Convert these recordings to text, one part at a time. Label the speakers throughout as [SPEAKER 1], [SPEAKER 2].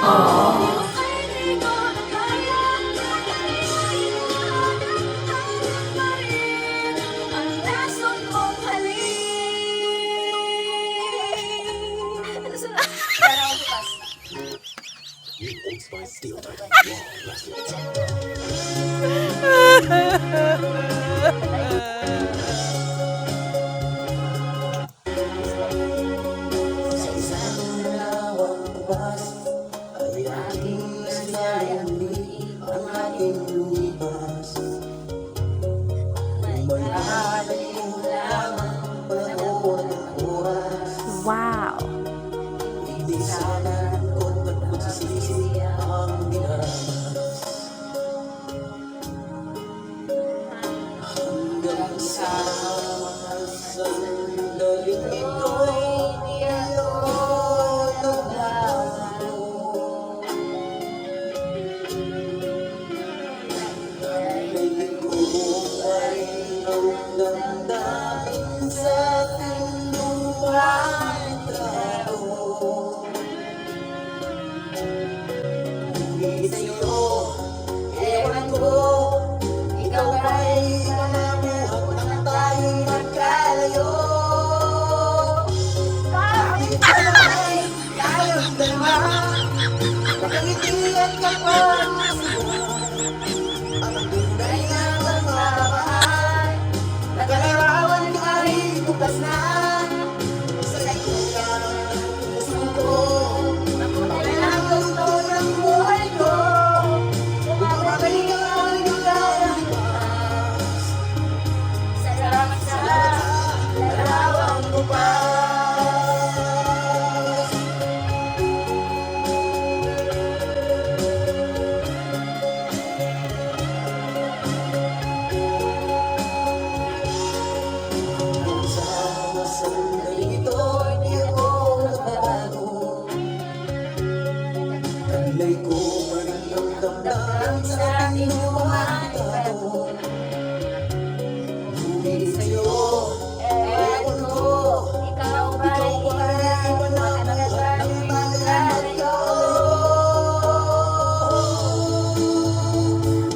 [SPEAKER 1] Sa isang malawang bus ay aking sinayangin ang ating lumipas. Malalim lamang panahon ng oras.
[SPEAKER 2] Wow!
[SPEAKER 1] Hindi sana kung ba't magsisisi ang binamas. Hanggang sa sandaling ito'y niyalotog lamang. Nagkukuhay ang damdamin sa ating lumaing tao. Hindi sa'yo, ewan ko, ikaw ba'y panamuhak na tayo'y magkalayo. Kahit kailan'y tayong dalawa, nakangitian ka pa ang tunay na pagmamahal. Nagalarawan kahit bukas na sa ikutan ng puso ko. Kailangan to ng buhay ko. Bumabalik ang lugar. Salamat sa larawang bukas. Ang sa sandaling ito, di ako nagbabago. Talay ko pa rin ang damdamin sa ating lumaing tao. Ngunit sa'yo, ewan ko, ikaw ba'y panamuhak ng magkalayo.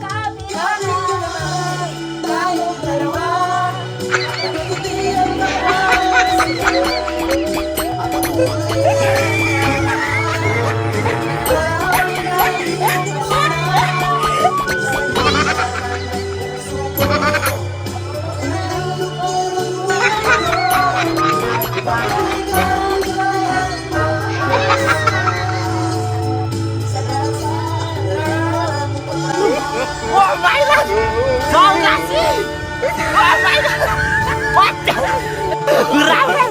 [SPEAKER 1] Kahit kailan'y tayong dalawa, nakangitian ka pa ang tunay.
[SPEAKER 2] Oh my God! Kau nggak sih? Oh my God! Waduh! Berawal!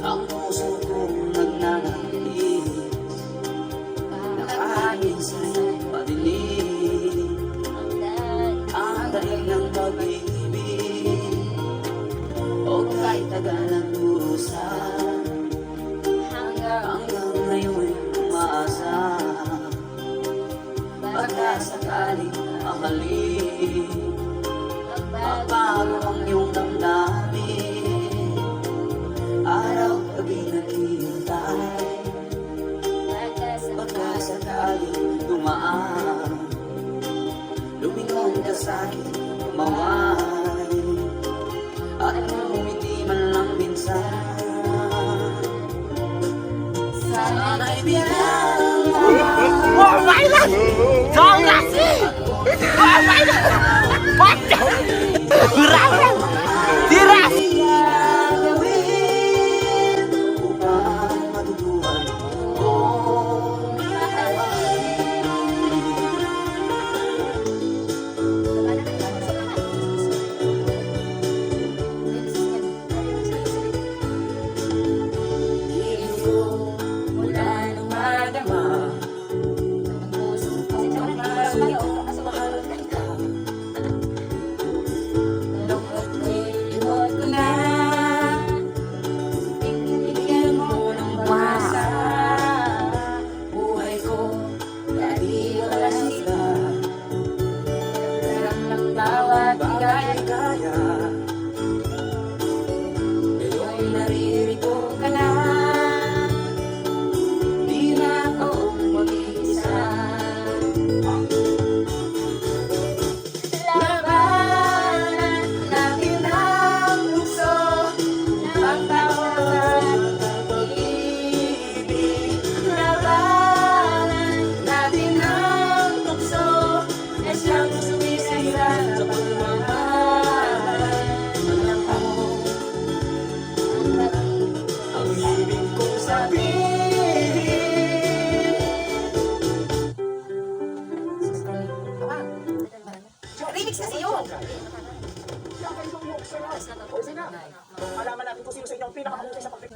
[SPEAKER 2] Ang puso kong nagnanais, nakain sa padilim, ang daig ng pag-ibig, o kahit tagal ng durusa, hanggang ngayon umaasa, baka sakaling mahalin, magbago ang iyong damdamin. Araw-gabi naghihintay, pagkasakaling dumaan, lumingon ka sa'kin, tumaway, at ngumiti man lang minsan. Sana'y bigyan mo. Oh my God! Kau nggak sih? Oh my God! Waduh!
[SPEAKER 3] Lungkot ko na, binibigyan mo ng pag-asa. Buhay ko, dahil wala sila. Sarap ng bawat higay. Ngayon naririto ka na, di na ako mag-iisa. Labanan natin ang tukso, pagtawaran ng pag-ibig. Labanan natin ang tukso, na siyang sumisira sa pagmamahal. Alam ko, ang ibig kong sabihin. Remix kasi yun!
[SPEAKER 2] Alaman natin kung sino sa inyo ang pinakamahusay sa pag-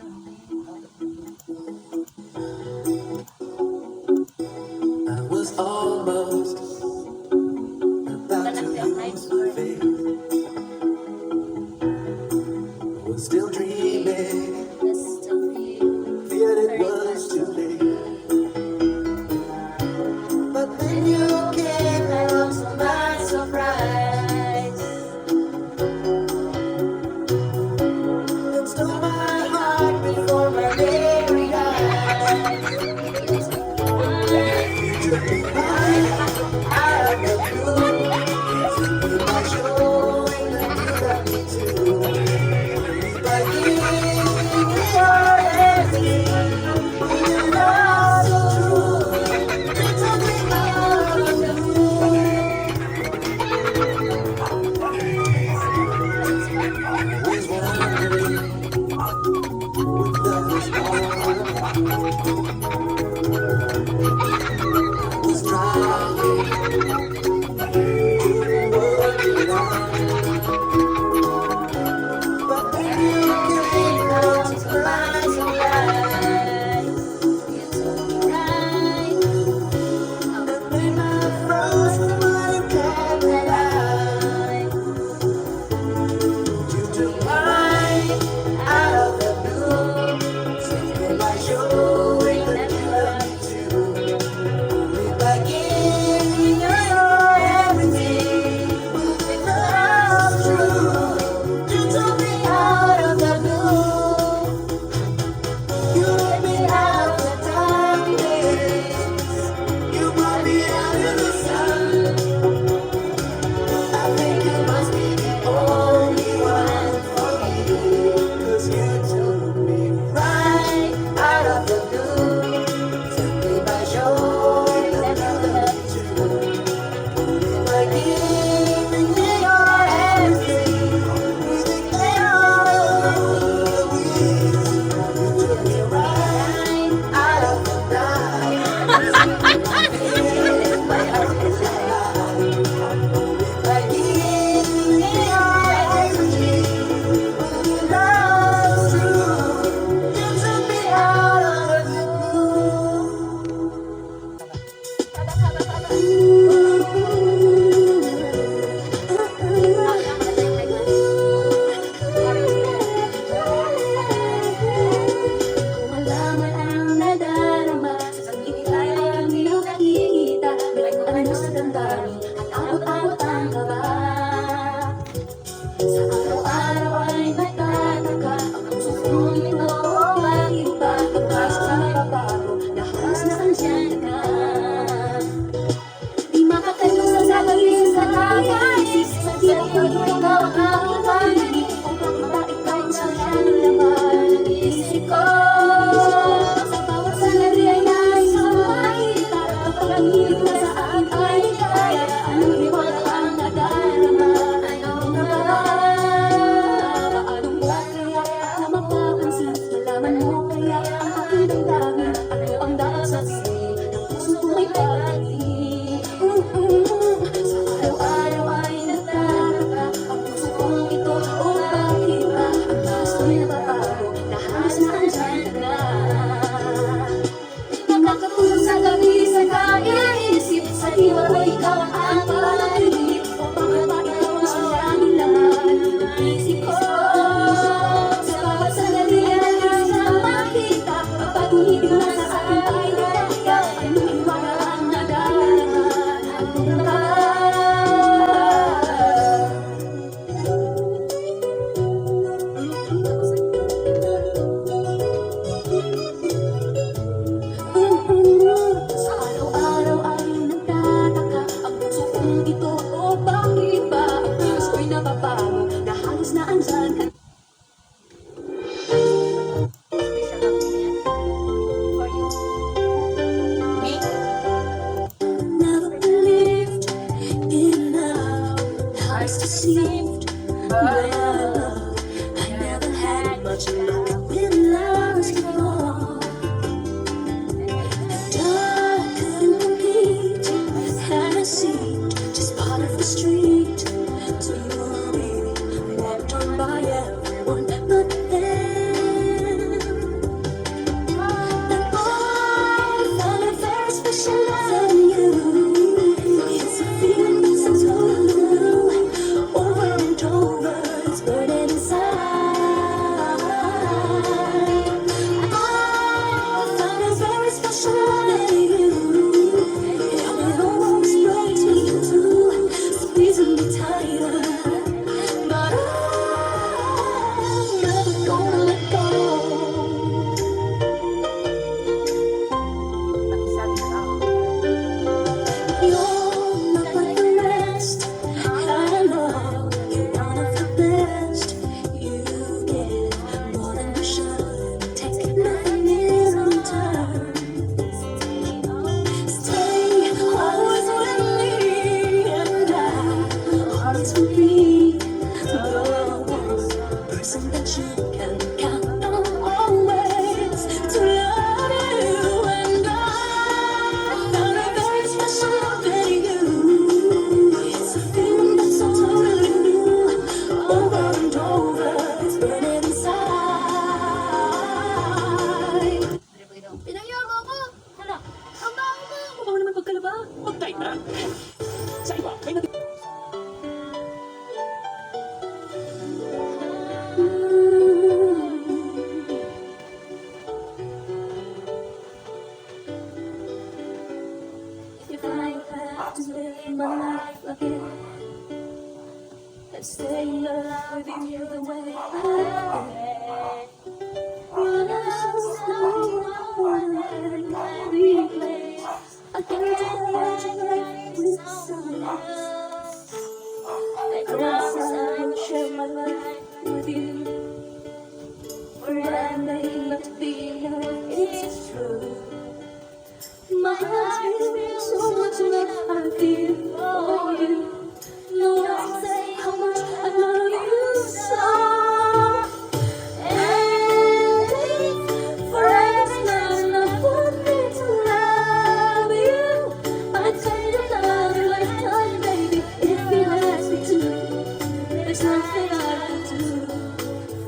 [SPEAKER 1] I was almost about to lose my faith. Was still dreaming, feared it was too late. But then you came along so by surprise and stole my heart before my very eyes. You took me right out of the blue, by showing that you love me too, by giving me your everything. You love so true. You took me out of the blue. Always wondering what love was all about. Was trying to work it out, but then you came along to light some light. And then I froze my light. You took mine out of the blue, simply by showing that you love me too. Only by giving you your everything. If love's true, you took me out of the blue. You let me out of the darkness. You brought me out in the sun. I think you must be the only one for me, 'cause you took me right out of the blue, simply by showing that you love me too. Only by giving me your everything. We declare that we you took me right out of the dark. My heart is alive. By giving me your everything. When love's true, you took me out of the
[SPEAKER 3] Malaman ang nadarama, sa pag-ibig ay alam niyong nakikita. Bilay ko ano sa damdamin, at abot-abot ang kaba. Sa araw-araw ay nagtataka, ang puso kong ito bakit ba pagpasok sa may babago, lakas na sandyan ka. Di makatanong sa sabahin sa kaya-isip, sa hirap pag ikaw ang aking panalig. Kung pagmabait ka rin sa laman ng isip ko. Sa bawat sandali ay nais ko makita, kapag ang hilig na sa akin ay kaya. Anong liwanag ang nadarama? Anong nababa? Paanong ba kaya na mapapansin? Malaman mo kaya ang aking damdamin. Ano ang dapat sabihin ng puso ko may pati? Sa araw-araw ay nagtataka, ang puso kong ito bakit ba ang lakas ko'y nababago, lahat na andyan ka. Di makakatulog sa gabi sa kaya-isip, sa iwa ko ikaw Well, I never had much luck with love's cure. I couldn't compete, had a seat, just part of the street. To me, walked on by everyone but them. And I found a very special love in you. It's a feeling that's so totally new. Over and over, it's burning inside. I found a very special love in you. And it almost breaks me in two, squeezing me tighter. But I'm never gonna let go. You're not like the rest. I know you're one of the best. You give more than you should. Take nothing in return. Stay always with me, and I always will be the one person that you can count on always to love you. And I found a very special love in you. It's a feeling that's so totally new. Over and over, it's burning inside. Pinayang ako! Hala, ang baho mo! Mabaho naman pagkalaba.
[SPEAKER 2] Pagtay na. Sa iba, may nati...
[SPEAKER 3] If I have to live my life again and stay alive with you the way I am, what else can I replace? I can't imagine life with someone else. I promise I will share my life with you. For I may not be enough, it's true. My heart feels so much love I feel for you. No one can say how much I love you so. And if forever's not enough for me to love you, I'd take another lifetime, baby, if you ask me to. There's nothing I can do.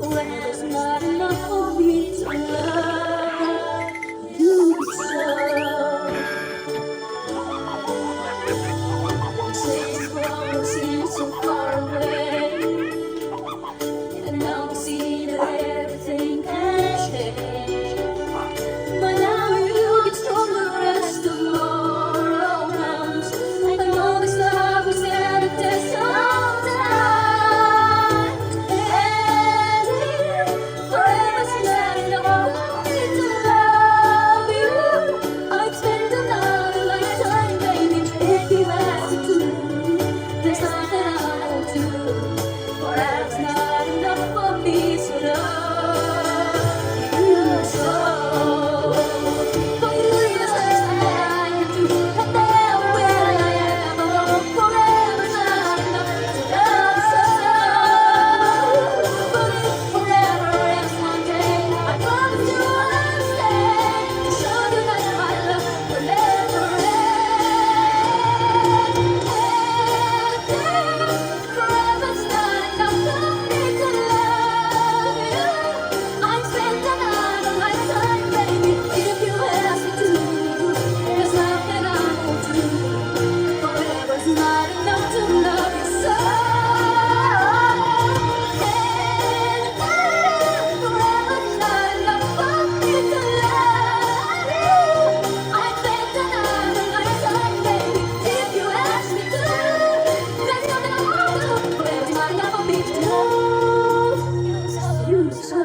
[SPEAKER 3] Forever's not enough for me to love you so. Says from seems so far away, and now we see that everything can change. But now you get stronger as tomorrow comes. I know this love will stand the test of time. And if forever's not enough for me to love you, I'd spend another lifetime, baby, if you ask me to. There's nothing I won't do. Forever's not enough for me to love you so. For you, there's nothing I can do. And never will I ever know. Forever's not enough to love so. But if forever ends one day, I promise you I'll stay to show you that my love will never end. Forever's not enough for me to love you. I'd spend another lifetime, baby, if you ask me to. There's nothing I won't do. Forever's not enough to love you so. Forever's not enough for me to love you. I'd spend another lifetime, baby, if you ask me to. There's nothing I won't do. Forever's not enough for me to love you so.